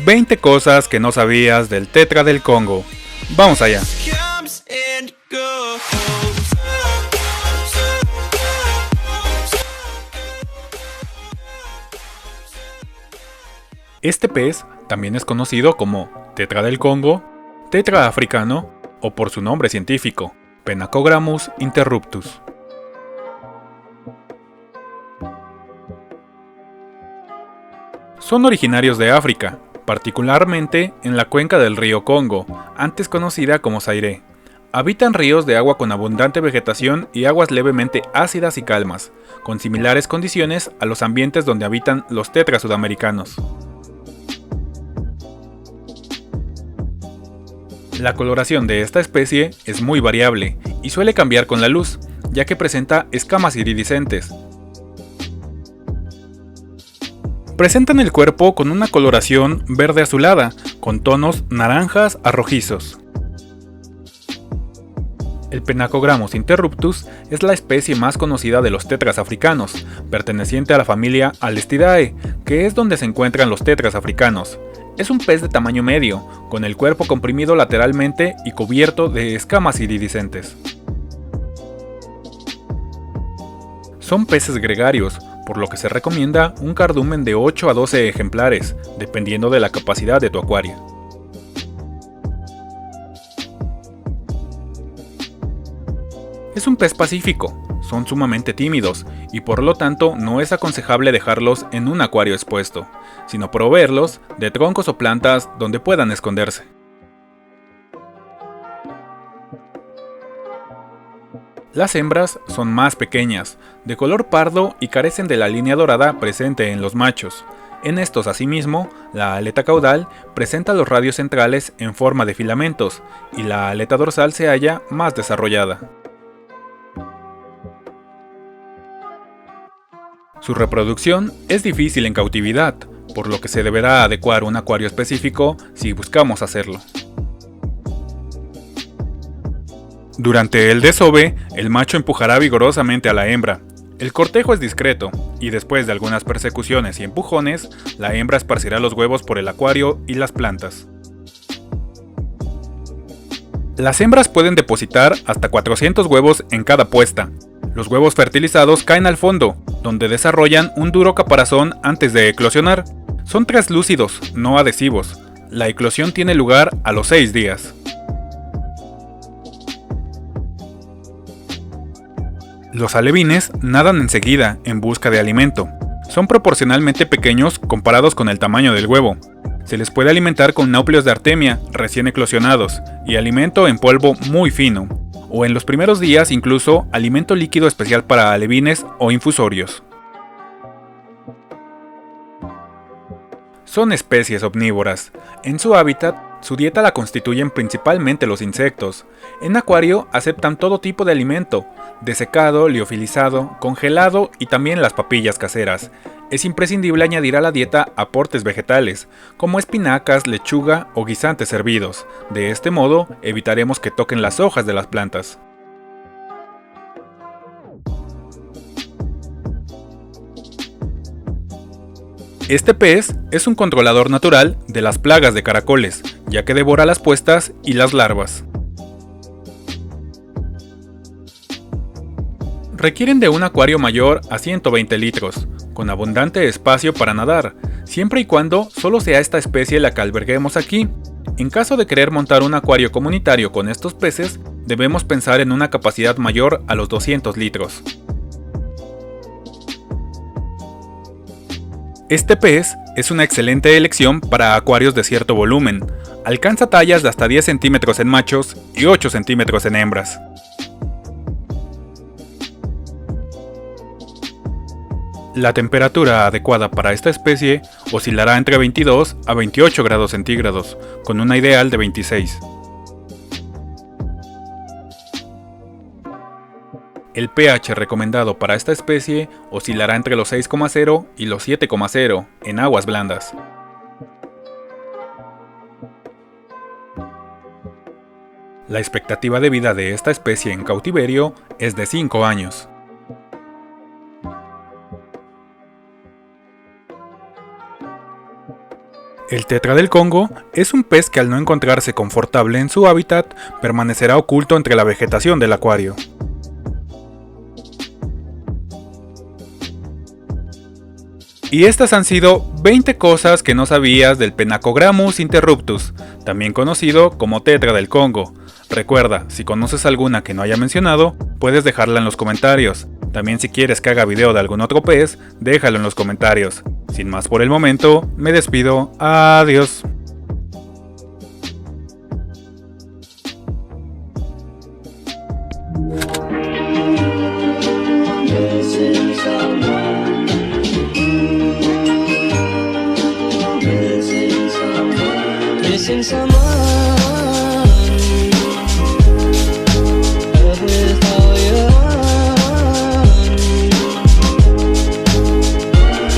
20 cosas que no sabías del tetra del Congo. Vamos allá. Este pez también es conocido como tetra del Congo, tetra africano o por su nombre científico, Phenacogrammus interruptus. Son originarios de África, particularmente en la cuenca del río Congo, antes conocida como Zaire. Habitan ríos de agua con abundante vegetación y aguas levemente ácidas y calmas, con similares condiciones a los ambientes donde habitan los tetras sudamericanos. La coloración de esta especie es muy variable y suele cambiar con la luz, ya que presenta escamas iridiscentes. Presentan el cuerpo con una coloración verde azulada, con tonos naranjas a rojizos. El Phenacogrammus interruptus es la especie más conocida de los tetras africanos, perteneciente a la familia Alestidae, que es donde se encuentran los tetras africanos. Es un pez de tamaño medio, con el cuerpo comprimido lateralmente y cubierto de escamas iridiscentes. Son peces gregarios, por lo que se recomienda un cardumen de 8 a 12 ejemplares, dependiendo de la capacidad de tu acuario. Es un pez pacífico, son sumamente tímidos y por lo tanto no es aconsejable dejarlos en un acuario expuesto, sino proveerlos de troncos o plantas donde puedan esconderse. Las hembras son más pequeñas, de color pardo y carecen de la línea dorada presente en los machos. En estos, asimismo, la aleta caudal presenta los radios centrales en forma de filamentos y la aleta dorsal se halla más desarrollada. Su reproducción es difícil en cautividad, por lo que se deberá adecuar un acuario específico si buscamos hacerlo. Durante el desove, el macho empujará vigorosamente a la hembra. El cortejo es discreto, y después de algunas persecuciones y empujones, la hembra esparcirá los huevos por el acuario y las plantas. Las hembras pueden depositar hasta 400 huevos en cada puesta. Los huevos fertilizados caen al fondo, donde desarrollan un duro caparazón antes de eclosionar. Son translúcidos, no adhesivos. La eclosión tiene lugar a los 6 días. Los alevines nadan enseguida en busca de alimento. Son proporcionalmente pequeños comparados con el tamaño del huevo. Se les puede alimentar con náuplios de artemia recién eclosionados y alimento en polvo muy fino, o en los primeros días incluso alimento líquido especial para alevines o infusorios. Son especies omnívoras. En su hábitat, su dieta la constituyen principalmente los insectos. En acuario aceptan todo tipo de alimento, desecado, liofilizado, congelado y también las papillas caseras. Es imprescindible añadir a la dieta aportes vegetales, como espinacas, lechuga o guisantes hervidos. De este modo, evitaremos que toquen las hojas de las plantas. Este pez es un controlador natural de las plagas de caracoles, ya que devora las puestas y las larvas. Requieren de un acuario mayor a 120 litros, con abundante espacio para nadar, siempre y cuando solo sea esta especie la que alberguemos aquí. En caso de querer montar un acuario comunitario con estos peces, debemos pensar en una capacidad mayor a los 200 litros. Este pez es una excelente elección para acuarios de cierto volumen. Alcanza tallas de hasta 10 centímetros en machos y 8 centímetros en hembras. La temperatura adecuada para esta especie oscilará entre 22 a 28 grados centígrados, con una ideal de 26. El pH recomendado para esta especie oscilará entre los 6,0 y los 7,0 en aguas blandas. La expectativa de vida de esta especie en cautiverio es de 5 años. El tetra del Congo es un pez que al no encontrarse confortable en su hábitat, permanecerá oculto entre la vegetación del acuario. Y estas han sido 20 cosas que no sabías del Phenacogrammus interruptus, también conocido como tetra del Congo. Recuerda, si conoces alguna que no haya mencionado, puedes dejarla en los comentarios. También si quieres que haga video de algún otro pez, déjalo en los comentarios. Sin más por el momento, me despido. Adiós. Missing someone